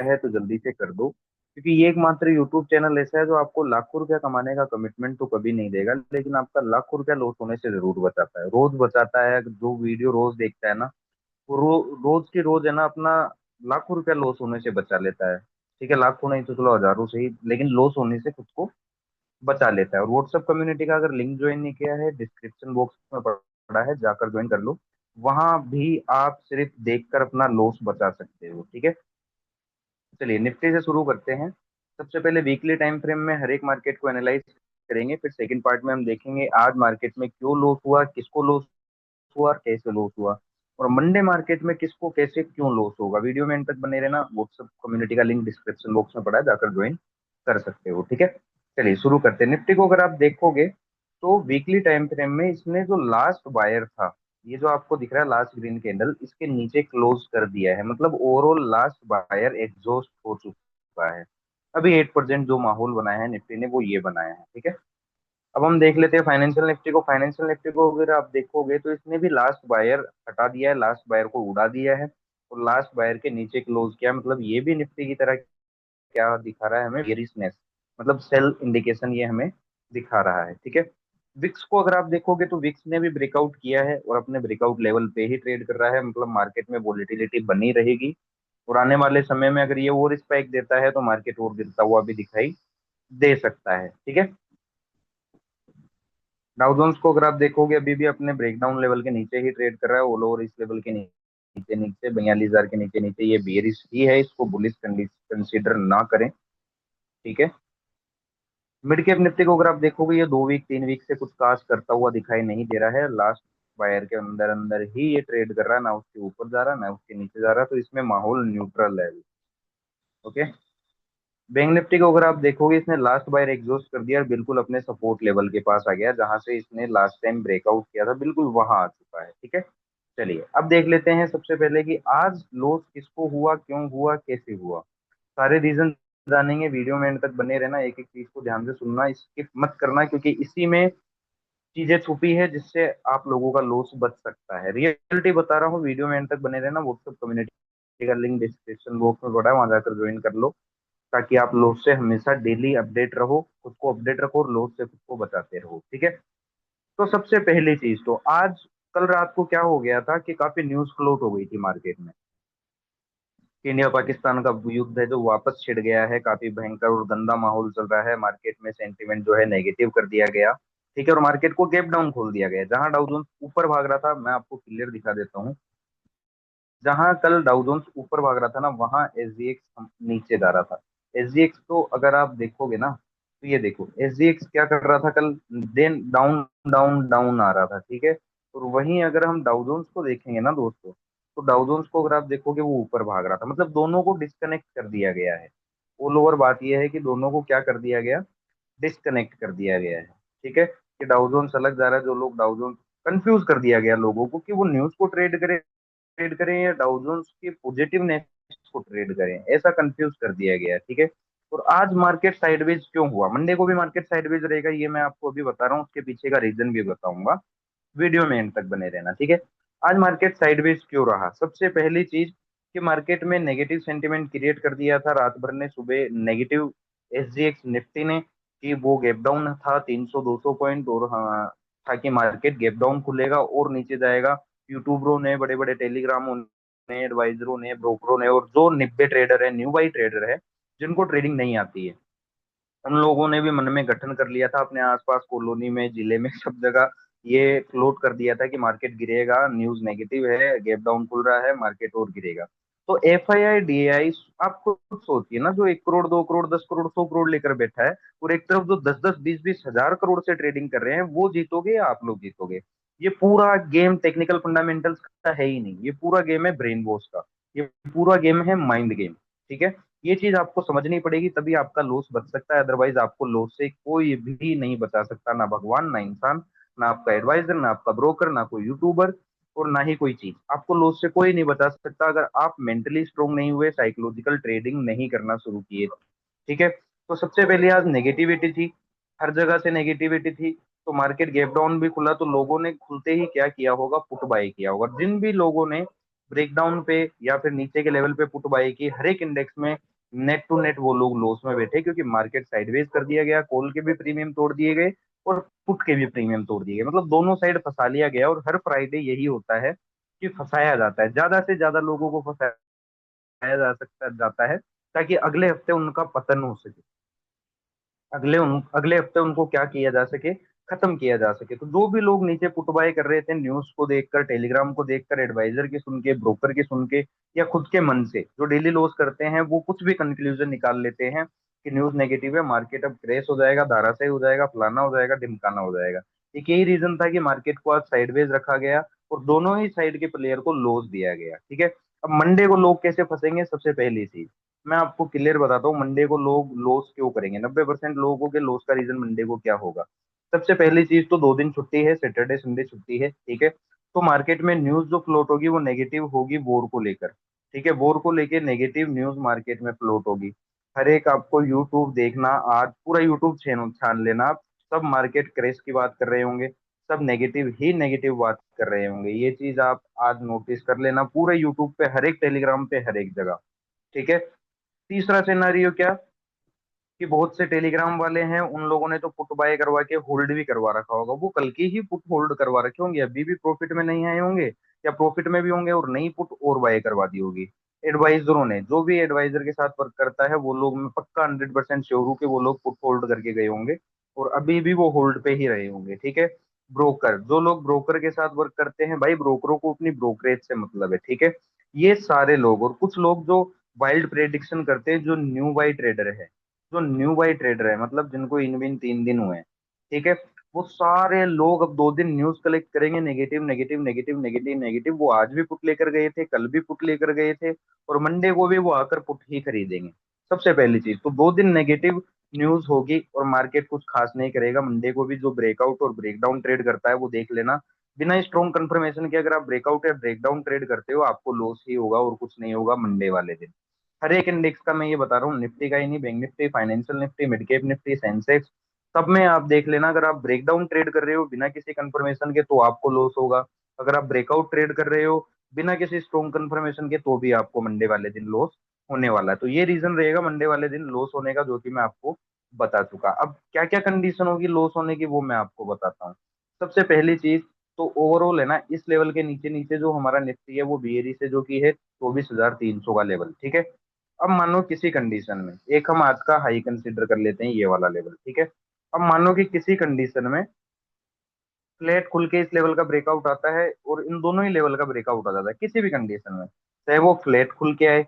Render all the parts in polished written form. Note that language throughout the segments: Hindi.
है तो जल्दी से कर दो, क्योंकि ये एकमात्र यूट्यूब चैनल ऐसा है जो आपको लाखों रुपया कमाने का कमिटमेंट तो कभी नहीं देगा, लेकिन आपका लाखों रुपया लॉस होने से जरूर बचाता है, रोज बचाता है। जो वीडियो रोज देखता है ना, वो रोज की रोज है ना अपना लाखों रुपया लॉस होने से बचा लेता है। ठीक है, लाखों नहीं तो चलो हजारों से ही, लेकिन लॉस होने से खुद को बचा लेता है। और व्हाट्सएप कम्युनिटी का अगर लिंक ज्वाइन नहीं किया है, डिस्क्रिप्शन बॉक्स में पड़ा है, जाकर ज्वाइन कर लो। वहां भी आप सिर्फ देखकर अपना लॉस बचा सकते हो। ठीक है, चलिए निफ्टी से शुरू करते हैं। सबसे पहले वीकली टाइम फ्रेम में हर एक मार्केट को एनालाइज करेंगे, फिर सेकंड पार्ट में हम देखेंगे आज मार्केट में क्यों लॉस हुआ, किसको लॉस हुआ और कैसे लॉस हुआ, और मंडे मार्केट में किसको कैसे क्यों लॉस होगा। वीडियो में एंड तक बने रहना। व्हाट्सएप कम्युनिटी का लिंक डिस्क्रिप्शन बॉक्स में पड़ा है, जाकर ज्वाइन कर सकते हो। ठीक है, चलिए शुरू करते हैं। निफ्टी को अगर आप देखोगे तो वीकली टाइम फ्रेम में इसने जो लास्ट बायर था, ये जो आपको दिख रहा है लास्ट ग्रीन कैंडल, इसके नीचे क्लोज कर दिया है, मतलब ओवरऑल लास्ट बायर एग्जॉस्ट हो चुका है। अभी 8% जो माहौल बनाया है निफ्टी ने वो ये बनाया है। ठीक है, अब हम देख लेते हैं फाइनेंशियल निफ्टी को। फाइनेंशियल निफ्टी को अगर आप देखोगे तो इसने भी लास्ट बायर हटा दिया है, लास्ट बायर को उड़ा दिया है और लास्ट बायर के नीचे क्लोज किया। मतलब ये भी निफ्टी की तरह क्या दिखा रहा है हमें, बेरिशनेस, मतलब सेल इंडिकेशन ये हमें दिखा रहा है। ठीक है, विक्स को अगर आप देखोगे तो विक्स ने भी ब्रेकआउट किया है और अपने ब्रेकआउट लेवल पे ही ट्रेड कर रहा है, मतलब मार्केट में वोलेटिलिटी बनी रहेगी। और आने वाले समय में अगर ये और स्पाइक देता है तो मार्केट और गिरता हुआ भी दिखाई दे सकता है। ठीक है, डाउ जोन्स को अगर आप देखोगे अभी भी अपने ब्रेकडाउन लेवल के नीचे ही ट्रेड कर रहा है, ऑल ओवर इस लेवल के नीचे नीचे 42,000 के नीचे नीचे, ये बेयरिश ही है, इसको बुलिश कंसीडर ना करें। ठीक है, मिड कैप निफ्टी को अगर आप देखोगे ये 2 वीक 3 वीक से कुछ खास करता हुआ दिखाई नहीं दे रहा है, लास्ट बायर के अंदर अंदर ही ये ट्रेड कर रहा है, ना उसके ऊपर जा रहा है ना उसके नीचे जा रहा है, तो इसमें माहौल न्यूट्रल है। ओके, बैंक निफ्टी को अगर आप देखोगे इसने लास्ट बायर एग्जॉस्ट कर दिया और बिल्कुल अपने सपोर्ट लेवल के पास आ गया, जहां से इसने लास्ट टाइम ब्रेकआउट किया था बिल्कुल वहां आ चुका है। ठीक है, चलिए अब देख लेते हैं सबसे पहले कि आज लॉस किसको हुआ, क्यों हुआ, कैसे हुआ। सारे रीजन जानेंगे, वीडियो में एंड तक बने रहना, एक एक चीज को ध्यान से सुनना, स्किप मत करना, क्योंकि इसी में चीजें छुपी है जिससे आप लोगों का लॉस बच सकता है। रियलिटी बता रहा हूँ, वीडियो में एंड तक बने रहना। व्हाट्सएप कम्युनिटी का लिंक डिस्क्रिप्शन बॉक्स में पड़ा है, वहां जाकर ज्वाइन कर लो, ताकि आप लॉस से हमेशा डेली अपडेट रहो, खुद को अपडेट रखो और लॉस से खुद को बचाते रहो। ठीक है, तो सबसे पहली चीज तो आज कल रात को क्या हो गया था कि काफी न्यूज फ्लोट हो गई थी मार्केट में कि इंडिया पाकिस्तान का युद्ध है जो वापस छिड़ गया है, काफी भयंकर और गंदा माहौल चल रहा है मार्केट में, सेंटीमेंट जो है नेगेटिव कर दिया गया। ठीक है, और मार्केट को गैप डाउन खोल दिया गया, जहां डाउ जोन्स ऊपर भाग रहा था, मैं आपको क्लियर दिखा देता हूँ। जहां कल डाउ जोन्स ऊपर भाग रहा था ना, वहां एसजीएक्स नीचे जा रहा था। एसजीएक्स तो अगर आप देखोगे ना, तो ये देखो एसजीएक्स क्या कर रहा था कल, देन डाउन डाउन डाउन आ रहा था। ठीक है, और वहीं अगर हम डाउ जोन्स को देखेंगे ना दोस्तों, तो डाउ जोन्स को अगर आप देखोगे वो ऊपर भाग रहा था, मतलब दोनों को डिस्कनेक्ट कर दिया गया है। ऑल ओवर बात यह है कि दोनों को क्या कर दिया गया, डिस्कनेक्ट कर दिया गया है। ठीक है, कि डाउ जोन्स अलग जा रहा है, जो लोग डाउ जोन्स कंफ्यूज कर दिया गया लोगों को कि वो न्यूज को ट्रेड करें या डाउ जोन्स की पॉजिटिवनेस को ट्रेड करें, ऐसा कंफ्यूज कर दिया गया है। ठीक है, और आज मार्केट साइडवेज क्यों हुआ, मंडे को भी मार्केट साइडवेज रहेगा, ये मैं आपको अभी बता रहा हूँ, उसके पीछे का रीजन भी बताऊंगा, वीडियो में एंड तक बने रहना। ठीक है, आज मार्केट साइडवेज क्यों रहा, सबसे पहली चीज कि मार्केट में नेगेटिव सेंटीमेंट क्रिएट कर दिया था रात भर ने, सुबह नेगेटिव एसजीएक्स निफ्टी ने, कि वो गैप डाउन था 300 200 पॉइंट, और हाँ था कि मार्केट गैप डाउन खुलेगा और नीचे जाएगा। यूट्यूबरों ने, बड़े बड़े टेलीग्रामों ने, एडवाइजरों ने, ब्रोकरों ने, और जो 90 ट्रेडर है, न्यू बाई ट्रेडर है, जिनको ट्रेडिंग नहीं आती है, उन लोगों ने भी मन में गठन कर लिया था अपने आसपास कॉलोनी में, जिले में, सब जगह ये फ्लोट कर दिया था कि मार्केट गिरेगा, न्यूज नेगेटिव है, गैप डाउन खुल रहा है, मार्केट और गिरेगा। तो F I I D I, आप खुद सोचिए ना, जो 1 करोड़ 2 करोड़ 10 करोड़ 100 करोड़ लेकर बैठा है, और एक तरफ जो 10 10 20 20 हजार करोड़ से ट्रेडिंग कर रहे हैं, वो जीतोगे या आप लोग जीतोगे। ये पूरा गेम टेक्निकल फंडामेंटल्स का है ही नहीं, ये पूरा गेम है ब्रेन वॉश का, ये पूरा गेम है माइंड गेम। ठीक है, ये चीज आपको समझनी पड़ेगी, तभी आपका लॉस बच सकता है, अदरवाइज आपको लॉस से कोई भी नहीं बचा सकता, ना भगवान ना इंसान, ना आपका एडवाइजर, ना आपका ब्रोकर, ना कोई यूट्यूबर, और ना ही कोई चीज। आपको लॉस से कोई नहीं बचा सकता अगर आप मेंटली स्ट्रोंग नहीं हुए, साइकोलॉजिकल ट्रेडिंग नहीं करना शुरू किए। ठीक है, तो सबसे पहले आज नेगेटिविटी थी, हर जगह से नेगेटिविटी थी, तो मार्केट गैप डाउन भी खुला, तो लोगों ने खुलते ही क्या किया होगा, पुट बाय किया होगा। जिन भी लोगों ने ब्रेकडाउन पे या फिर नीचे के लेवल पे पुट बाय की, हर एक इंडेक्स में नेट टू नेट वो लोग लॉस में बैठे, क्योंकि मार्केट साइडवेज कर दिया गया, कॉल के भी प्रीमियम तोड़ दिए गए और पुट के भी प्रीमियम तोड़ दिए गए, मतलब दोनों साइड फंसा लिया गया। और हर फ्राइडे यही होता है कि फंसाया जाता है, ज्यादा से ज्यादा लोगों को फंसाया जा सकता जाता है, ताकि अगले हफ्ते उनका पतन हो सके, अगले हफ्ते उनको क्या किया जा सके, खत्म किया जा सके। तो जो भी लोग नीचे पुट बाय कर रहे थे, न्यूज को देखकर, टेलीग्राम को देखकर, एडवाइजर की सुन के, ब्रोकर की सुन के, या खुद के मन से, जो डेली लॉस करते हैं वो कुछ भी कंक्लूजन निकाल लेते हैं कि न्यूज नेगेटिव है, मार्केट अब क्रैश हो जाएगा, धाराशायी हो जाएगा, फलाना हो जाएगा, ढिमकाना हो जाएगा। एक यही रीजन था कि मार्केट को आज साइडवेज रखा गया और दोनों ही साइड के प्लेयर को लॉस दिया गया। ठीक है, अब मंडे को लोग कैसे फंसेंगे, सबसे पहली चीज मैं आपको क्लियर बताता हूँ, मंडे को लोग लॉस क्यों करेंगे। 90% लोगों के लॉस का रीजन मंडे को क्या होगा। सबसे पहली चीज तो 2 दिन छुट्टी है, सैटरडे संडे छुट्टी है। ठीक है, तो मार्केट में न्यूज जो फ्लोट होगी वो नेगेटिव होगी वॉर को लेकर। ठीक है, वॉर को लेकर नेगेटिव न्यूज मार्केट में फ्लोट होगी। हर एक आपको यूट्यूब देखना, आज पूरा यूट्यूब छान छान लेना आप, सब मार्केट क्रैश की बात कर रहे होंगे, सब नेगेटिव ही नेगेटिव बात कर रहे होंगे। ये चीज आप आज नोटिस कर लेना, पूरे यूट्यूब पे, हर एक टेलीग्राम पे, हर एक जगह। ठीक है, तीसरा सिनेरियो क्या, कि बहुत से टेलीग्राम वाले हैं, उन लोगों ने तो पुट बाय करवा के होल्ड भी करवा रखा होगा, वो कल की ही पुट होल्ड करवा रखे होंगे, अभी भी प्रॉफिट में नहीं आए होंगे, या प्रॉफिट में भी होंगे और नई पुट और बाय करवा दी होगी एडवाइजरों ने। जो भी एडवाइजर के साथ वर्क करता है, वो लोग, मैं पक्का 100% श्योर हूँ कि वो लोग पुट होल्ड करके गए होंगे और अभी भी वो होल्ड पे ही रहे होंगे। ठीक है, ब्रोकर, जो लोग ब्रोकर के साथ वर्क करते हैं भाई, ब्रोकरों को अपनी ब्रोकरेज से मतलब है। ठीक है, ये सारे लोग, और कुछ लोग जो वाइल्ड प्रेडिक्शन करते हैं, जो न्यू बाई ट्रेडर है, जो न्यू बाई ट्रेडर है, मतलब जिनको इन बिन 3 दिन हुए हैं। ठीक है, वो सारे लोग अब 2 दिन न्यूज कलेक्ट करेंगे, negative negative negative negative negative. वो आज भी पुट लेकर गए थे, कल भी पुट लेकर गए थे, और मंडे को भी वो आकर पुट ही खरीदेंगे। सबसे पहली चीज तो 2 दिन नेगेटिव न्यूज होगी और मार्केट कुछ खास नहीं करेगा। मंडे को भी जो ब्रेकआउट और ब्रेकडाउन ट्रेड करता है वो देख लेना, बिना स्ट्रॉन्ग कंफर्मेशन के अगर आप ब्रेकआउट या ब्रेकडाउन ट्रेड करते हो, आपको लॉस ही होगा और कुछ नहीं होगा मंडे वाले दिन। हर एक इंडेक्स का मैं ये बता रहा हूँ, निफ्टी का ही नहीं, bank Nifty, financial Nifty, mid cap Nifty, Sensex, सब में आप देख लेना, अगर आप ब्रेकडाउन ट्रेड कर रहे हो बिना किसी कंफर्मेशन के तो आपको लॉस होगा। अगर आप ब्रेकआउट ट्रेड कर रहे हो बिना किसी स्ट्रॉन्ग कंफर्मेशन के, तो भी आपको मंडे वाले दिन लॉस होने वाला है। तो ये रीजन रहेगा मंडे वाले दिन लॉस होने का, जो कि मैं आपको बता चुका। अब क्या क्या कंडीशन होगी लॉस होने की, वो मैं आपको बताता हूँ। सबसे पहली चीज तो ओवरऑल है ना, इस लेवल के नीचे नीचे जो हमारा निफ्टी है वो बीएरी से जो की है 24,300 का लेवल। ठीक है, अब मानो किसी कंडीशन में, एक हम आज का हाई कंसीडर कर लेते हैं, ये वाला लेवल। ठीक है, अब मानो कि किसी कंडीशन में फ्लैट खुल के इस लेवल का ब्रेकआउट आता है और इन दोनों ही लेवल का ब्रेकआउट आ जाता है किसी भी कंडीशन में, चाहे वो फ्लैट खुल के आए,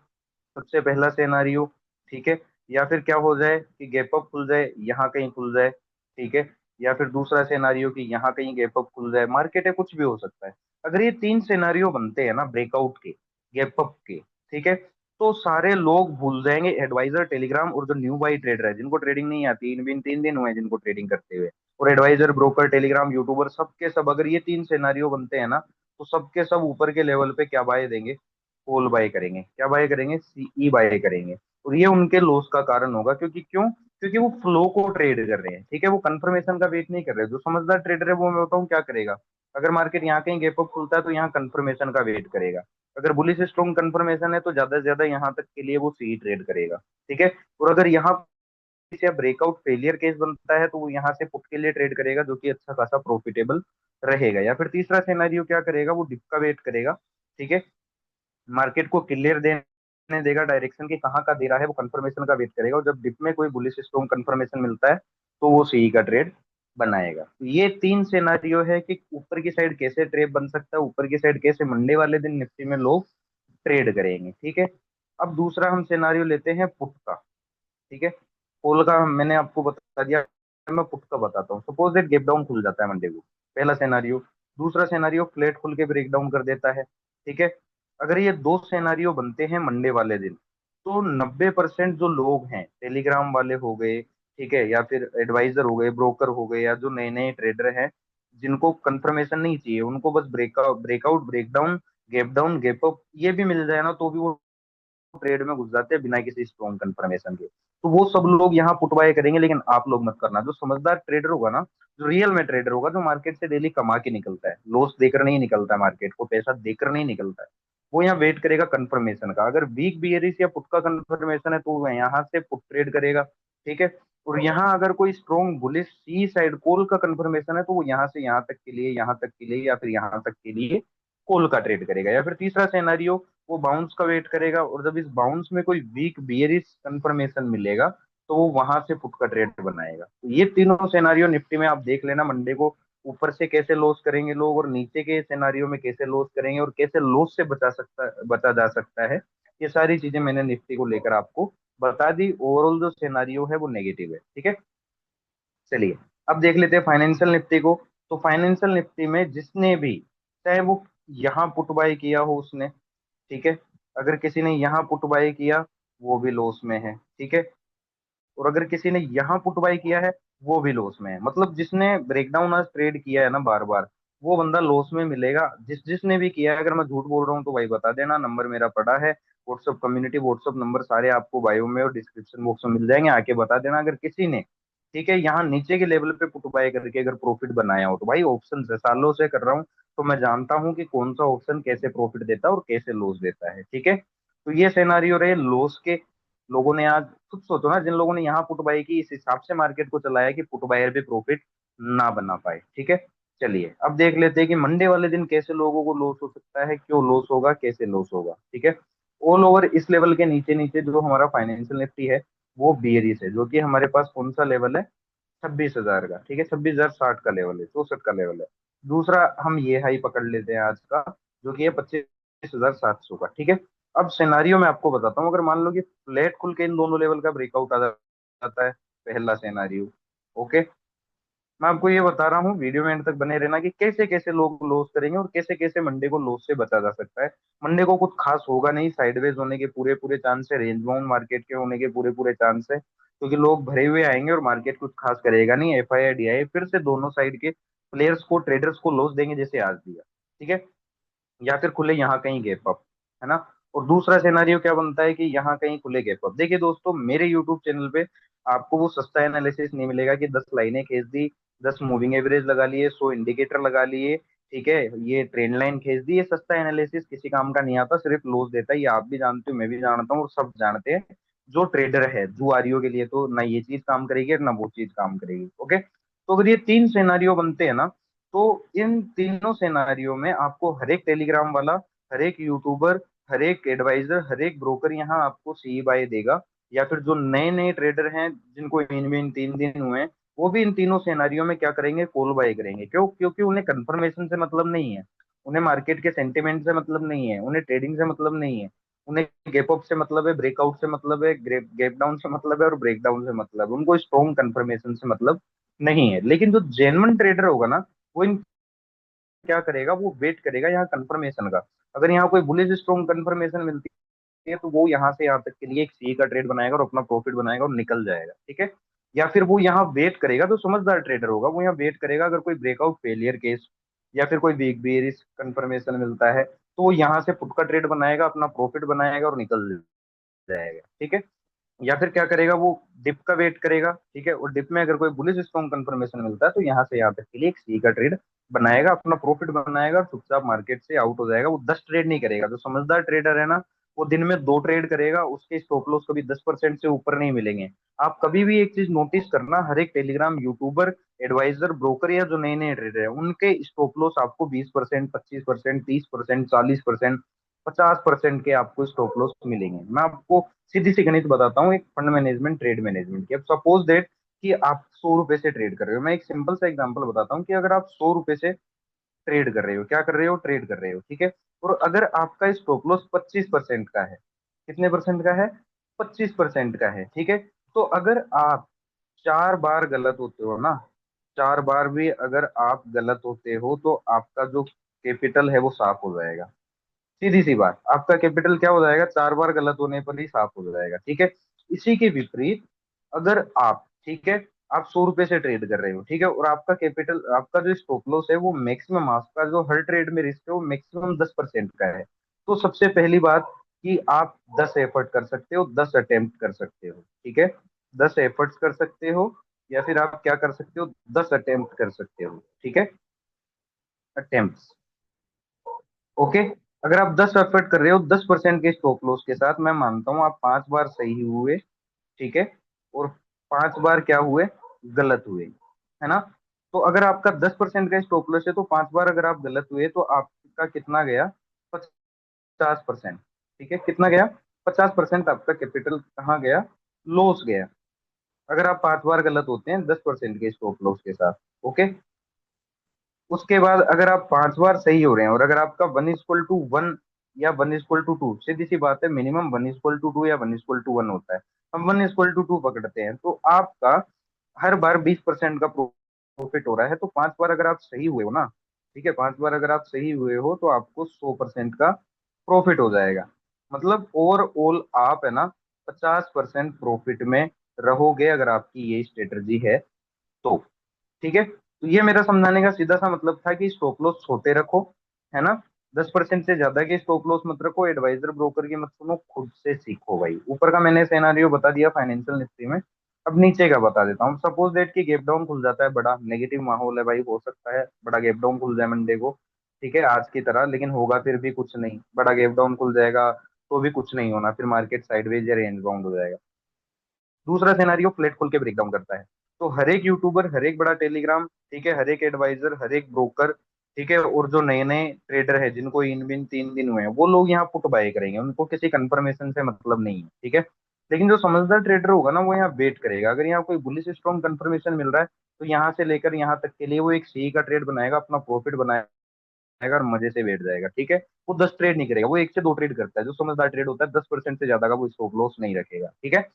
सबसे पहला सिनेरियो। ठीक है, या फिर क्या हो जाए कि गैप अप खुल जाए, यहाँ कहीं खुल जाए। ठीक है, या फिर दूसरा सिनेरियो कि यहाँ कहीं गैप अप खुल जाए, मार्केट है, कुछ भी हो सकता है। अगर ये 3 सिनेरियो बनते हैं ना, ब्रेकआउट के, गैप अप के, ठीक है, तो सारे लोग भूल जाएंगे एडवाइजर, टेलीग्राम, और जो न्यू बाई ट्रेडर है, जिनको ट्रेडिंग नहीं आती, इन बिन 3 दिन हुए हैं जिनको ट्रेडिंग करते हुए, और एडवाइजर, ब्रोकर, टेलीग्राम, यूट्यूबर, सबके सब, अगर ये 3 सिनेरियो बनते हैं ना, तो सबके सब ऊपर के लेवल पे क्या बाय देंगे, कॉल बाय करेंगे। क्या बाय करेंगे, सीई बाय करेंगे। और ये उनके लॉस का कारण होगा, क्योंकि क्यों, क्योंकि वो फ्लो को ट्रेड कर रहे हैं। ठीक है, वो कंफर्मेशन का वेट नहीं कर रहे। जो समझदार ट्रेडर है वो मैं बताऊं क्या करेगा, अगर मार्केट यहाँ कहीं गैप अप खुलता है तो यहाँ कंफर्मेशन का वेट करेगा। अगर बुलिश स्ट्रॉन्ग कंफर्मेशन है तो ज्यादा से ज्यादा यहाँ तक के लिए वो सी ट्रेड करेगा। ठीक है, और अगर यहाँ से ब्रेकआउट फेलियर केस बनता है तो वो यहाँ से पुट के लिए ट्रेड करेगा, जो कि अच्छा खासा प्रॉफिटेबल रहेगा। या फिर तीसरा सिनेरियो क्या करेगा, वो डिप का वेट करेगा। ठीक है, मार्केट को क्लियर देने देगा डायरेक्शन की कहाँ का दे रहा है, वो कंफर्मेशन का वेट करेगा, और जब डिप में कोई बुलिश स्ट्रॉन्ग कंफर्मेशन मिलता है तो वो सीई का ट्रेड बनाएगा। तो ये 3 सिनेरियो है कि ऊपर की साइड कैसे ट्रेड बन सकता है, ऊपर की साइड कैसे मंडे वाले दिन निफ्टी में लोग ट्रेड करेंगे। ठीक है, अब दूसरा हम सिनेरियो लेते हैं पुट का। ठीक है, कॉल का मैंने आपको बता दिया, मैं पुट का बताता हूँ। सपोज दैट गैप डाउन खुल जाता है मंडे को, पहला सिनेरियो। दूसरा सिनेरियो फ्लैट खुल के ब्रेक डाउन कर देता है। ठीक है, अगर ये 2 सिनेरियो बनते हैं मंडे वाले दिन, तो 90% जो लोग हैं, टेलीग्राम वाले हो गए, ठीक है, या फिर एडवाइजर हो गए, ब्रोकर हो गए, या जो नए नए ट्रेडर हैं, जिनको कंफर्मेशन नहीं चाहिए, उनको बस breakout breakout break down gap up ये भी मिल जाए ना, तो भी वो ट्रेड में घुस जाते हैं बिना किसी स्ट्रॉन्ग कंफर्मेशन के। तो वो सब लोग यहाँ पुट बाय करेंगे, लेकिन आप लोग मत करना। जो समझदार ट्रेडर होगा ना, जो रियल में ट्रेडर होगा, जो मार्केट से डेली कमा के निकलता है, लॉस देकर नहीं निकलता है, मार्केट को पैसा देकर नहीं निकलता है, वो यहाँ वेट करेगा कंफर्मेशन का। अगर वीक बियरिश या पुट का कंफर्मेशन है तो वो यहाँ से पुट ट्रेड करेगा, ठीक है। और यहाँ अगर कोई स्ट्रॉन्ग बुलिश सी साइड कॉल का कंफर्मेशन है तो वो यहाँ से यहाँ तक के लिए, यहाँ तक के लिए, या फिर यहाँ तक के लिए कॉल का ट्रेड करेगा। या फिर तीसरा सिनेरियो, वो बाउंस का वेट करेगा, और जब इस बाउंस में कोई वीक बियरिश कंफर्मेशन मिलेगा तो वो वहां से पुट का ट्रेड बनाएगा। तो ये तीनों सिनेरियो निफ्टी में आप देख लेना, मंडे को ऊपर से कैसे लॉस करेंगे लोग, और नीचे के सिनेरियो में कैसे लॉस करेंगे, और कैसे लॉस से बचा जा सकता है। ये सारी चीजें मैंने निफ्टी को लेकर आपको बता दी। ओवरऑल जो सिनेरियो है वो नेगेटिव है, ठीक है। चलिए अब देख लेते हैं फाइनेंशियल निफ्टी को। तो फाइनेंशियल निफ्टी में जिसने भी, चाहे वो यहाँ पुट बाय किया हो उसने, ठीक है, अगर किसी ने यहाँ पुट बाय किया वो भी लॉस में है, ठीक है। और अगर किसी ने यहाँ पुट बाय किया है वो भी लॉस में है। मतलब जिसने ब्रेकडाउन आज ट्रेड किया है ना बार बार, वो बंदा लॉस में मिलेगा। जिसने भी किया है, अगर मैं झूठ बोल रहा हूँ तो भाई बता देना, नंबर मेरा पड़ा है। व्हाट्सअप कम्युनिटी व्हाट्सअप नंबर सारे आपको बायो में और डिस्क्रिप्शन बॉक्स में मिल जाएंगे, आके बता देना अगर किसी ने, ठीक है, यहाँ नीचे के लेवल पे पुट बाय करके अगर प्रॉफिट बनाया हो। तो भाई ऑप्शन से सालों से कर रहा हूँ, तो मैं जानता हूँ कि कौन सा ऑप्शन कैसे प्रॉफिट देता है और कैसे लॉस देता है, ठीक है। तो ये सिनेरियो रहे लॉस के। लोगों ने आज, खुद सोचो ना, जिन लोगों ने यहाँ पुट बाय की, इस हिसाब से मार्केट को चलाया कि पुट बायर भी प्रॉफिट ना बना पाए, ठीक है। चलिए अब देख लेते हैं कि मंडे वाले दिन कैसे लोगों को लॉस हो सकता है, क्यों लॉस होगा, कैसे लॉस होगा, ठीक है। ऑल ओवर इस लेवल के नीचे नीचे जो हमारा फाइनेंशियल निफ्टी है वो बियरिश है, जो कि हमारे पास कौन सा लेवल है, 26,000 का, ठीक है, 26,060 का लेवल है, 64 का लेवल है। दूसरा हम ये हाई पकड़ लेते हैं आज का, जो कि है 25,700 का, ठीक है। अब सिनारियो में आपको बताता हूँ, अगर मान लो कि फ्लैट खुल के इन दोनों लेवल का ब्रेकआउट आ जाता है, पहला सिनारियो, ओके। मैं आपको ये बता रहा हूँ, वीडियो में एंड तक बने रहना कि कैसे कैसे लोग लॉस करेंगे और कैसे कैसे मंडे को लॉस से बचा जा सकता है। मंडे को कुछ खास होगा नहीं, साइडवेज होने के पूरे पूरे चांस है, रेंज बाउंड मार्केट के होने के पूरे पूरे चांस है, क्योंकि लोग भरे हुए आएंगे और मार्केट कुछ खास करेगा नहीं। F I I D I फिर से दोनों साइड के प्लेयर्स को, ट्रेडर्स को लॉस देंगे जैसे आज दिया, ठीक है। या फिर खुले यहाँ कहीं गैप अप, है ना। और दूसरा सिनेरियो क्या बनता है कि यहाँ कहीं खुले गैप अप। देखिए दोस्तों, मेरे यूट्यूब चैनल पे आपको वो सस्ता एनालिसिस नहीं मिलेगा कि 10 लाइनें खींच दी, 10 मूविंग एवरेज लगा लिए, 100 इंडिकेटर लगा लिए, ठीक है, ये ट्रेंड लाइन खींच दी। ये सस्ता एनालिसिस किसी काम का नहीं आता, सिर्फ लॉस देता है। ये आप भी जानते हो, मैं भी जानता हूँ, और सब जानते हैं। जो ट्रेडर है जुआरियों के लिए तो ना ये चीज काम करेगी ना वो चीज काम करेगी, ओके। तो अगर ये तीन सिनेरियो बनते हैं ना, तो इन तीनों सिनेरियो में आपको हर एक टेलीग्राम वाला, हर एक यूट्यूबर, हर एक एडवाइजर, हर एक ब्रोकर यहाँ आपको सी बाय देगा। या फिर जो नए नए ट्रेडर हैं जिनको इन 3 दिन हुए हैं, वो भी इन तीनों सिनेरियो में क्या करेंगे, कॉल बाय करेंगे। क्यों? क्योंकि उन्हें कंफर्मेशन से मतलब नहीं है, उन्हें मार्केट के सेंटिमेंट से मतलब नहीं है, उन्हें ट्रेडिंग से मतलब नहीं है, उन्हें गैप अप से मतलब है, ब्रेकआउट से मतलब है, गैप डाउन से मतलब है, और ब्रेकडाउन से मतलब है। उनको स्ट्रॉन्ग कंफर्मेशन से मतलब नहीं है। लेकिन जो जेन्युइन ट्रेडर होगा ना, वो इन क्या करेगा, वो वेट करेगा यहाँ कंफर्मेशन का। अगर यहाँ कोई बुलिश स्ट्रॉन्ग कंफर्मेशन मिलती है तो वो यहाँ से यहाँ तक के लिए एक सी का ट्रेड बनाएगा और अपना प्रॉफिट बनाएगा और निकल जाएगा, ठीक है। या फिर वो यहाँ वेट करेगा, तो समझदार ट्रेडर होगा, वो यहाँ वेट करेगा। अगर कोई ब्रेकआउट फेलियर केस या फिर कोई वीक बेयरिश कंफर्मेशन मिलता है तो वो यहाँ से पुट का ट्रेड बनाएगा, अपना प्रॉफिट बनाएगा और निकल जाएगा, ठीक है। या फिर क्या करेगा, वो डिप का वेट करेगा, ठीक है। और डिप में अगर कोई बुलिश स्ट्रॉन्ग कंफर्मेशन मिलता है तो यहाँ से यहाँ तक के लिए एक सी का ट्रेड बनाएगा, अपना प्रॉफिट बनाएगा और चुपचाप मार्केट से आउट हो जाएगा। वो 10 ट्रेड नहीं करेगा। जो समझदार ट्रेडर है ना, वो दिन में 2 ट्रेड करेगा, उसके स्टॉप लॉस कभी 10% से ऊपर नहीं मिलेंगे। आप कभी भी एक चीज नोटिस करना, हर एक टेलीग्राम यूट्यूबर, एडवाइजर, ब्रोकर या जो नए नए ट्रेडर है, उनके स्टॉप लॉस आपको 20%, 25%, 30%, 40%, 50% के आपको स्टॉप लॉस मिलेंगे। मैं आपको सीधी सी गणित बताता हूँ, एक फंड मैनेजमेंट, ट्रेड मैनेजमेंट की। अब सपोज दैट कि आप 100 रुपए से ट्रेड कर रहे हो। मैं एक सिंपल सा एग्जांपल बताता हूँ कि अगर आप 100 रुपए से ट्रेड कर रहे हो, क्या कर रहे हो, ट्रेड कर रहे हो, ठीक है। और अगर आपका स्टॉप लॉस 25% का है, कितने परसेंट का है, 25% का है, ठीक है। तो अगर आप 4 बार गलत होते हो ना, 4 बार भी अगर आप गलत होते हो तो आपका जो कैपिटल है वो साफ हो जाएगा। सीधी सी बात, आपका कैपिटल क्या हो जाएगा, 4 बार गलत होने पर ही साफ हो जाएगा, ठीक है। इसी के विपरीत, अगर आप, ठीक है, आप 100 रुपए से ट्रेड कर रहे हो, ठीक है, और आपका कैपिटल, आपका जो स्टॉप लॉस है वो मैक्सिमम, आपका जो हर ट्रेड में रिस्क है वो मैक्सिमम 10% का है। तो सबसे पहली बात कि आप 10 एफर्ट कर सकते हो, 10 अटेम्प्ट कर सकते हो, ठीक है। 10 एफर्ट्स कर सकते हो, या फिर आप क्या कर सकते हो, 10 अटेम्प्ट कर सकते हो, ठीक है, अटेम्प्ट, ओके। अगर आप 10 एफर्ट कर रहे हो 10% के स्टॉप लॉस के साथ, मैं मानता हूँ आप 5 बार सही हुए, ठीक है, और 5 बार क्या हुए, गलत हुए, है ना। तो अगर आपका 10% का स्टॉप लॉस है तो 5 बार अगर आप गलत हुए तो आपका कितना गया, 50%। ठीक है, कितना गया, 50% आपका कैपिटल कहाँ गया, लॉस गया, अगर आप 5 बार गलत होते हैं 10% के स्टॉप लॉस के साथ। ओके, उसके बाद अगर आप 5 बार सही हो रहे हैं और अगर आपका 1:1 या 1:2, सीधी सी बात है, मिनिमम 1:2 या 1:1 होता है, हम 1:2 पकड़ते हैं, तो आपका हर बार 20% का प्रॉफिट हो रहा है। तो 5 बार अगर आप सही हुए हो ना, ठीक है, 5 बार अगर आप सही हुए हो तो आपको 100% का प्रॉफिट हो जाएगा। मतलब ओवरऑल आप है ना 50% प्रॉफिट में रहोगे अगर आपकी ये स्ट्रेटजी है तो। ठीक है, तो ये मेरा समझाने का सीधा सा मतलब था कि स्टॉप लॉस छोटे रखो, है ना, 10% से ज्यादा के स्टॉप लॉस मत रखो, एडवाइजर ब्रोकर की मत सुनो, खुद से सीखो भाई। ऊपर का मैंने सिनेरियो बता दिया फाइनेंशियल निफ्टी में, अब नीचे का बता देता हूँ। सपोज दैट कि गैप डाउन खुल जाता है, बड़ा नेगेटिव माहौल है भाई, हो सकता है बड़ा गैप डाउन खुल जाए मंडे को, ठीक है, आज की तरह, लेकिन होगा फिर भी कुछ नहीं, बड़ा गैप डाउन खुल जाएगा तो भी कुछ नहीं होना, फिर मार्केट साइडवेज या रेंज बाउंड हो जाएगा। दूसरा सिनेरियो फ्लैट खोल के ब्रेक डाउन करता है, तो हर एक यूट्यूबर, हर एक बड़ा टेलीग्राम, ठीक है, हर एक एडवाइजर, हर एक ब्रोकर, ठीक है, और जो नए नए ट्रेडर है जिनको इन बिन 3 दिन हुए हैं, वो लोग यहाँ पुट बाय करेंगे, उनको किसी कंफर्मेशन से मतलब नहीं है, ठीक है। लेकिन जो समझदार ट्रेडर होगा ना वो यहाँ वेट करेगा, अगर यहाँ कोई बुलिश स्ट्रॉन्ग कंफर्मेशन मिल रहा है तो यहाँ से लेकर यहाँ तक के लिए वो एक सी का ट्रेड बनाएगा, अपना प्रॉफिट बनाएगा और मजे से बैठ जाएगा, ठीक है। वो 10 ट्रेड नहीं करेगा, वो 1 से 2 ट्रेड करता है, जो समझदार ट्रेड होता है 10% से ज्यादा का वो स्टॉप लॉस नहीं रखेगा, ठीक है।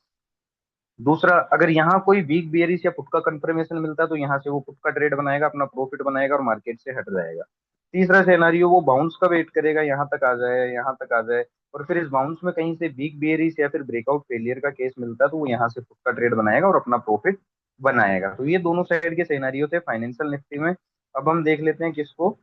दूसरा, अगर यहाँ कोई वीक बियरिश या पुट का कंफर्मेशन मिलता है तो यहाँ से वो पुट का ट्रेड बनाएगा, अपना प्रॉफिट बनाएगा और मार्केट से हट जाएगा। तीसरा सिनेरियो, वो बाउंस का वेट करेगा, यहाँ तक आ जाए, यहाँ तक आ जाए, और फिर इस बाउंस में कहीं से वीक बियरिश या फिर ब्रेकआउट फेलियर का केस मिलता है तो वो यहाँ से पुट का ट्रेड बनाएगा और अपना प्रॉफिट बनाएगा। तो ये दोनों साइड के सिनेरियो थे फाइनेंशियल निफ्टी में। अब हम देख लेते हैं किसको,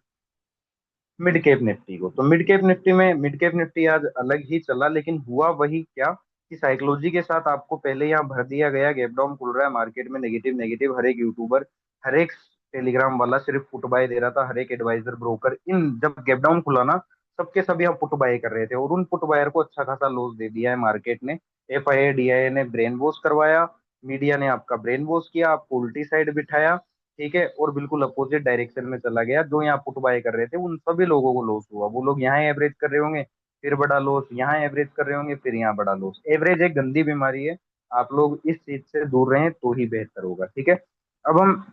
मिड कैप निफ्टी को। तो मिड कैप निफ्टी आज अलग ही चला, लेकिन हुआ वही क्या कि साइकोलॉजी के साथ आपको पहले यहाँ भर दिया गया, गैप डाउन खुल रहा है मार्केट में, नेगेटिव नेगेटिव, हर एक यूट्यूबर, हर एक टेलीग्राम वाला सिर्फ पुट बाय दे रहा था, हर एक एडवाइजर ब्रोकर, इन जब गैप डाउन खुला ना सबके सभी यहाँ पुट बाय कर रहे थे और उन पुट बायर को अच्छा खासा लॉस दे दिया है मार्केट ने। FII DII ने ब्रेन वॉश करवाया, मीडिया ने आपका ब्रेन वॉश किया, आपको उल्टी साइड बिठाया, ठीक है, और बिल्कुल अपोजिट डायरेक्शन में चला गया। जो यहाँ पुट बाय कर रहे थे उन सभी लोगों को लॉस हुआ, वो लोग यहाँ एवरेज कर रहे होंगे फिर बड़ा लॉस, यहाँ एवरेज कर रहे होंगे फिर यहाँ बड़ा लॉस। एवरेज एक गंदी बीमारी है, आप लोग इस चीज से दूर रहें तो ही बेहतर होगा, ठीक है। अब हम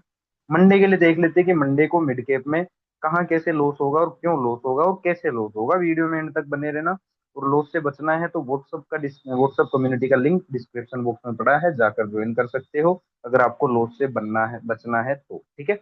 मंडे के लिए देख लेते हैं कि मंडे को मिड कैप में कहाँ कैसे लॉस होगा और क्यों लॉस होगा और कैसे लॉस होगा, वीडियो में एंड तक बने रहना। और लॉस से बचना है तो व्हाट्सअप कम्युनिटी का लिंक डिस्क्रिप्शन बॉक्स में पड़ा है, जाकर ज्वाइन कर सकते हो अगर आपको लॉस से बनना है, बचना है तो, ठीक है।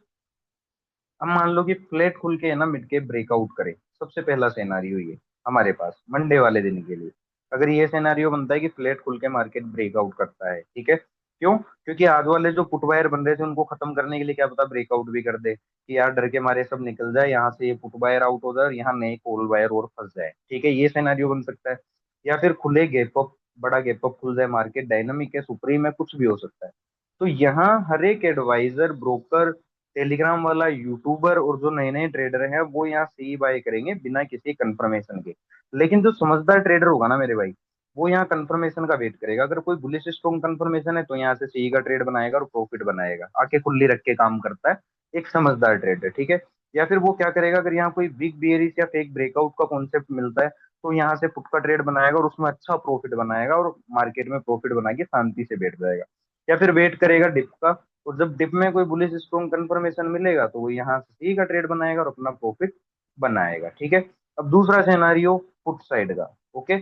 अब मान लो कि फ्लैट खुल के है ना मिड कैप ब्रेकआउट करे, सबसे पहला सिनेरियो ये हमारे पास मंडे वाले दिन के लिए। अगर ये सिनेरियो बनता है कि फ्लैट खुल के मार्केट ब्रेकआउट करता है, ठीक है, क्यों, क्योंकि आज वाले जो पुट बायर बन रहे थे उनको खत्म करने के लिए क्या पता ब्रेकआउट भी कर दे कि यार डर के मारे सब निकल जाए यहाँ से, ये पुट बायर आउट हो जाए और यहाँ नए कॉल बायर और फंस जाए, ठीक है, ये सिनेरियो बन सकता है। या फिर खुले गैप अप, बड़ा गैप अप खुल जाए, मार्केट डायनामिक है, सुप्रीम है, कुछ भी हो सकता है। तो यहाँ हर एक एडवाइजर ब्रोकर, टेलीग्राम वाला, यूट्यूबर और जो नए नए ट्रेडर हैं वो यहाँ सी बाय करेंगे बिना किसी कंफर्मेशन के। लेकिन जो समझदार ट्रेडर होगा ना मेरे भाई, वो यहाँ कंफर्मेशन का वेट करेगा, अगर कोई बुलिश स्ट्रॉन्ग कंफर्मेशन है तो यहाँ से सी का ट्रेड बनाएगा और प्रॉफिट बनाएगा, आंखें खुली रख के काम करता है एक समझदार ट्रेडर, ठीक है। या फिर वो क्या करेगा, अगर यहाँ कोई बिग बियरिश या फेक ब्रेकआउट का कॉन्सेप्ट मिलता है तो यहाँ से पुट का ट्रेड बनाएगा और उसमें अच्छा प्रॉफिट बनाएगा और मार्केट में प्रॉफिट बना के शांति से बैठ जाएगा। या फिर वेट करेगा डिप का, और जब डिप में कोई बुलिश स्ट्रॉन्ग कंफर्मेशन मिलेगा तो वो यहाँ से सी का ट्रेड बनाएगा और अपना प्रॉफिट बनाएगा, ठीक है। अब दूसरा सिनेरियो पुट साइड का, ओके।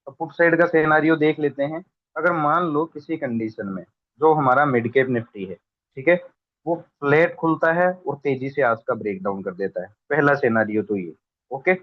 अब पुट साइड का सिनेरियो देख लेते हैं। अगर मान लो किसी कंडीशन में जो हमारा मिड कैप निफ्टी है, ठीक है, वो फ्लैट खुलता है और तेजी से आज का ब्रेकडाउन कर देता है, पहला सिनेरियो तो ये, ओके।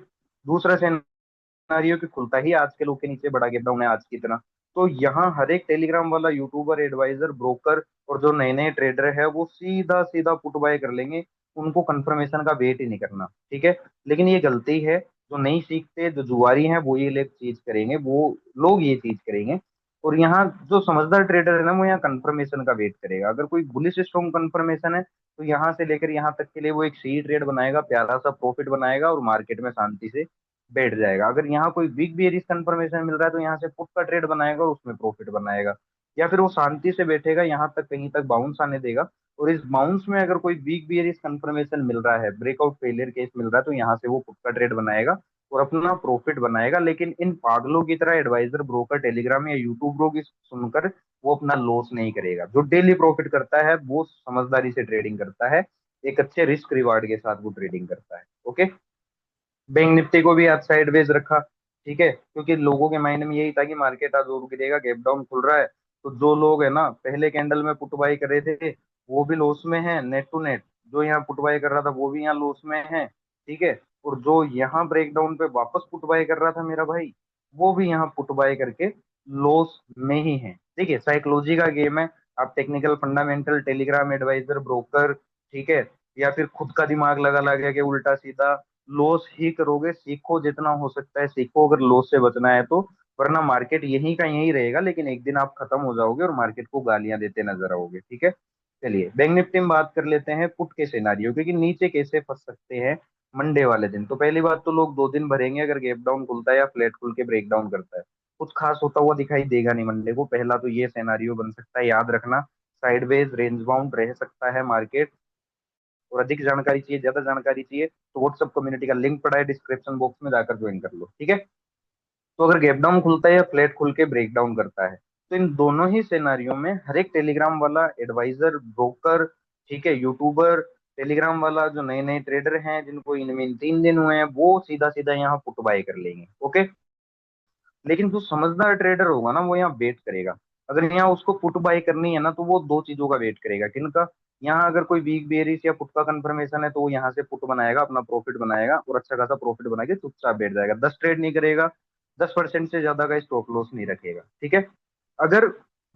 दूसरा सिनेरियो कि खुलता ही आज के लो के नीचे बड़ा गैप डाउन है आज की तरह, तो यहाँ हर एक टेलीग्राम वाला, यूट्यूबर, एडवाइजर, ब्रोकर और जो नए नए ट्रेडर है वो सीधा सीधा पुट बाय कर लेंगे, उनको कंफर्मेशन का वेट ही नहीं करना, ठीक है। लेकिन ये गलती है, जो नहीं सीखते, जो जुआरी हैं वो ये लोग चीज करेंगे, वो लोग ये चीज करेंगे। और यहाँ जो समझदार ट्रेडर है ना वो यहाँ कंफर्मेशन का वेट करेगा, अगर कोई बुलिश स्ट्रॉन्ग कंफर्मेशन है तो यहाँ से लेकर यहाँ तक के लिए वो एक सी ट्रेड बनाएगा, प्यारा सा प्रॉफिट बनाएगा और मार्केट में शांति से बैठ जाएगा। अगर यहाँ कोई वीक बियरिश कंफर्मेशन मिल रहा है तो यहाँ से पुट का ट्रेड बनाएगा और उसमें प्रॉफिट बनाएगा। या फिर वो शांति से बैठेगा, यहाँ तक कहीं तक बाउंस आने देगा, और इस बाउंस में अगर कोई वीक बियरिश कंफर्मेशन मिल रहा है, ब्रेकआउट फेलियर केस मिल रहा है, तो यहाँ से वो पुट का ट्रेड बनाएगा और अपना प्रॉफिट बनाएगा। लेकिन इन पागलों की तरह एडवाइजर, ब्रोकर, टेलीग्राम या यूट्यूब ब्रो की सुनकर वो अपना लॉस नहीं करेगा। जो डेली प्रॉफिट करता है वो समझदारी से ट्रेडिंग करता है, एक अच्छे रिस्क रिवार्ड के साथ वो ट्रेडिंग करता है। ओके। बैंक निफ्टी को भी आज साइडवेज रखा, ठीक है, क्योंकि लोगों के माइंड में यही था कि मार्केट आज और गिरेगा, गैप डाउन खुल रहा है। तो जो लोग है ना पहले कैंडल में पुट बाई कर रहे थे, वो भी लॉस में है नेट टू नेट। जो यहाँ पुट बाई कर रहा था वो भी यहाँ लॉस में है, ठीक है। और जो यहाँ ब्रेकडाउन पे वापस पुट बाई कर रहा था मेरा भाई, वो भी यहाँ पुट बाई करके लॉस में ही है। देखिए साइकोलॉजी का गेम है। आप technical, fundamental, Telegram, advisor, broker, ठीक है, या फिर खुद का दिमाग लगा लगा के उल्टा सीधा लॉस ही करोगे। सीखो जितना हो सकता है सीखो, अगर लॉस से बचना है तो, वरना मार्केट यहीं का यहीं रहेगा, लेकिन एक दिन आप खत्म हो जाओगे और मार्केट को गालियां देते नजर आओगे, ठीक है। चलिए बैंक निफ्टी में बात कर लेते हैं पुट के सिनारियो, क्योंकि नीचे कैसे फंस सकते हैं मंडे वाले दिन। तो पहली बात तो लोग 2 दिन भरेंगे अगर गैप डाउन खुलता है या फ्लैट खुल के ब्रेक डाउन करता है। कुछ खास होता हुआ दिखाई देगा नहीं मंडे को। पहला तो ये सिनारियो बन सकता है, याद रखना, साइडवेज रेंज बाउंड रह सकता है मार्केट। और अधिक जानकारी चाहिए, ज्यादा जानकारी चाहिए, तो व्हाट्सएप कम्युनिटी का लिंक पड़ा है डिस्क्रिप्शन बॉक्स में, जाकर ज्वाइन कर लो, ठीक है। तो अगर गैप डाउन खुलता है या फ्लैट खुल के ब्रेक डाउन करता है, तो इन दोनों ही सिनेरियो में हर एक टेलीग्राम वाला, एडवाइजर, ब्रोकर, ठीक है, यूट्यूबर, टेलीग्राम वाला, जो नए नए ट्रेडर हैं जिनको इनमें 3 दिन हुए हैं, वो सीधा सीधा यहाँ पुट बाय कर लेंगे। ओके। लेकिन जो समझदार ट्रेडर होगा ना वो यहाँ वेट करेगा। अगर यहाँ उसको पुट बाय करनी है ना, तो वो दो चीजों का वेट करेगा। किनका? यहाँ अगर कोई वीक बेयरिश या पुट का कंफर्मेशन है तो वो यहाँ से पुट बनाएगा, अपना प्रॉफिट बनाएगा और अच्छा खासा प्रॉफिट बना के चुपचाप बैठ जाएगा। 10 ट्रेड नहीं करेगा, 10% से ज्यादा का स्टॉप लॉस नहीं रखेगा, ठीक है। अगर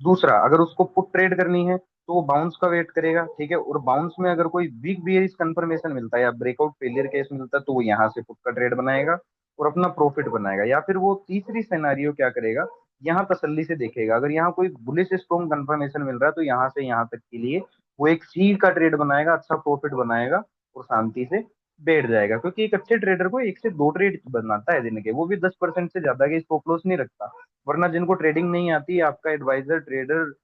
दूसरा, अगर उसको पुट ट्रेड करनी है तो वो बाउंस का वेट करेगा, ठीक है। और बाउंस में अगर कोई वीक बेयरिश कंफर्मेशन मिलता है या ब्रेकआउट फेलियर केस मिलता है तो वो यहाँ से पुट का ट्रेड बनाएगा और अपना प्रॉफिट बनाएगा। या फिर वो तीसरी सिनेरियो क्या करेगा, यहाँ तसल्ली से देखेगा। अगर यहाँ कोई बुलिश स्ट्रॉन्ग कंफर्मेशन मिल रहा है तो यहाँ से यहाँ तक के लिए वो एक सी का ट्रेड बनाएगा, अच्छा प्रॉफिट बनाएगा और शांति से बैठ जाएगा। क्योंकि एक अच्छे ट्रेडर को 1 से 2 ट्रेड बनाता है दिन के, वो भी 10% से ज्यादा के स्टॉप लॉस नहीं रखता। वरना जिनको ट्रेडिंग नहीं आती, आपका एडवाइजर, ट्रेडर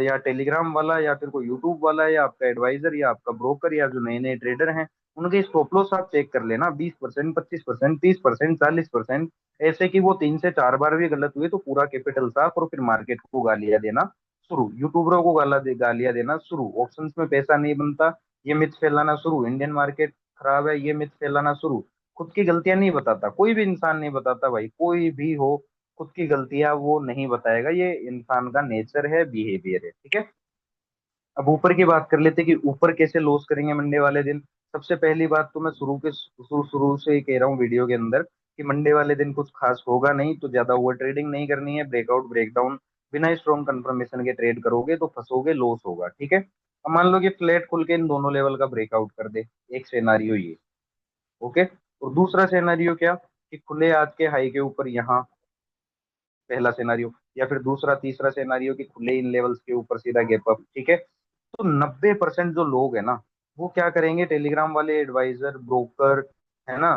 या टेलीग्राम वाला या फिर कोई यूट्यूब वाला या आपका एडवाइजर या आपका ब्रोकर या जो नए नए ट्रेडर हैं, उनके स्टॉप लॉस आप चेक कर लेना, 20%, 25%, 30%, 40%। ऐसे कि वो 3 से 4 बार भी गलत हुए तो पूरा कैपिटल साफ, और फिर मार्केट को गालियां देना शुरू, यूट्यूबरों को गालियां देना शुरू, ऑप्शंस में पैसा नहीं बनता, ये मिथ फैलाना शुरू, इंडियन मार्केट खराब है, ये मिथ फैलाना शुरू। खुद की गलतियां नहीं बताता, कोई भी इंसान नहीं बताता भाई, कोई भी हो, खुद की गलतियां वो नहीं बताएगा। ये इंसान का नेचर है, बिहेवियर है, ठीक है। अब ऊपर की बात कर लेते हैं कि ऊपर कैसे लॉस करेंगे मंडे वाले दिन। सबसे पहली बात तो मैं शुरू से ही कह रहा हूँ वीडियो के अंदर कि मंडे वाले दिन कुछ खास होगा नहीं, तो ज्यादा ओवर ट्रेडिंग नहीं करनी है। ब्रेकआउट, ब्रेकडाउन बिना स्ट्रॉन्ग कंफर्मेशन के ट्रेड करोगे तो फंसोगे, लॉस होगा, ठीक है। अब मान लो कि फ्लैट खुल के इन दोनों लेवल का ब्रेकआउट कर दे, एक सिनेरियो ये। ओके। और दूसरा सिनेरियो क्या, कि खुले आज के हाई के ऊपर यहाँ, पहला सिनेरियो। या फिर दूसरा, तीसरा सिनेरियो कि खुले इन लेवल्स के ऊपर सीधा गैप अप, ठीक है। तो 90% जो लोग है ना, वो क्या करेंगे, टेलीग्राम वाले, एडवाइजर, ब्रोकर, है ना,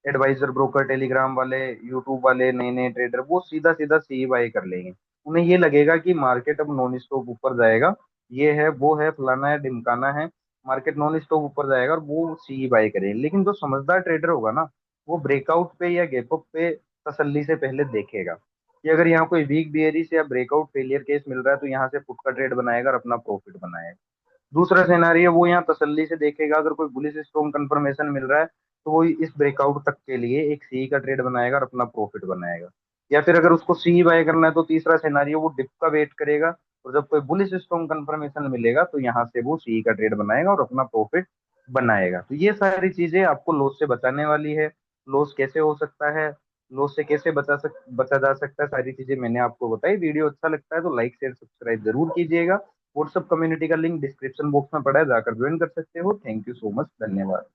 एडवाइजर, ब्रोकर, टेलीग्राम वाले, यूट्यूब वाले, नए नए ट्रेडर, वो सीधा सीधा सी बाय कर लेंगे। उन्हें ये लगेगा कि मार्केट अब नॉन स्टॉप ऊपर जाएगा, ये है वो है, फलाना है, ढिमकाना है, मार्केट नॉन स्टॉप ऊपर जाएगा, और वो सी बाय करेंगे। लेकिन जो समझदार ट्रेडर होगा ना, वो ब्रेकआउट पे या गैप अप पे तसल्ली से पहले देखेगा कि अगर यहाँ कोई वीक बियरिश या ब्रेकआउट फेलियर केस मिल रहा है तो यहाँ से पुट का ट्रेड बनाएगा और अपना प्रॉफिट बनाएगा। दूसरा सिनेरियो, वो यहाँ तसल्ली से देखेगा, अगर कोई बुलिश स्ट्रॉन्ग कंफर्मेशन मिल रहा है तो वो इस ब्रेकआउट तक के लिए एक सी का ट्रेड बनाएगा और अपना प्रॉफिट बनाएगा। या फिर अगर उसको सी बाय करना है तो तीसरा सिनेरियो, वो डिप का वेट करेगा, और जब कोई बुलिश स्ट्रॉन्ग कंफर्मेशन मिलेगा तो यहाँ से वो सी का ट्रेड बनाएगा और अपना प्रॉफिट बनाएगा। तो ये सारी चीजें आपको लॉस से बचाने वाली है। लॉस कैसे हो सकता है, लॉस से कैसे बचा जा सकता है, सारी चीजें मैंने आपको बताई। वीडियो अच्छा लगता है तो लाइक, शेयर, सब्सक्राइब जरूर कीजिएगा। व्हाट्सएप कम्युनिटी का लिंक डिस्क्रिप्शन बॉक्स में पड़ा है, जाकर ज्वाइन कर सकते हो। थैंक यू सो मच, धन्यवाद।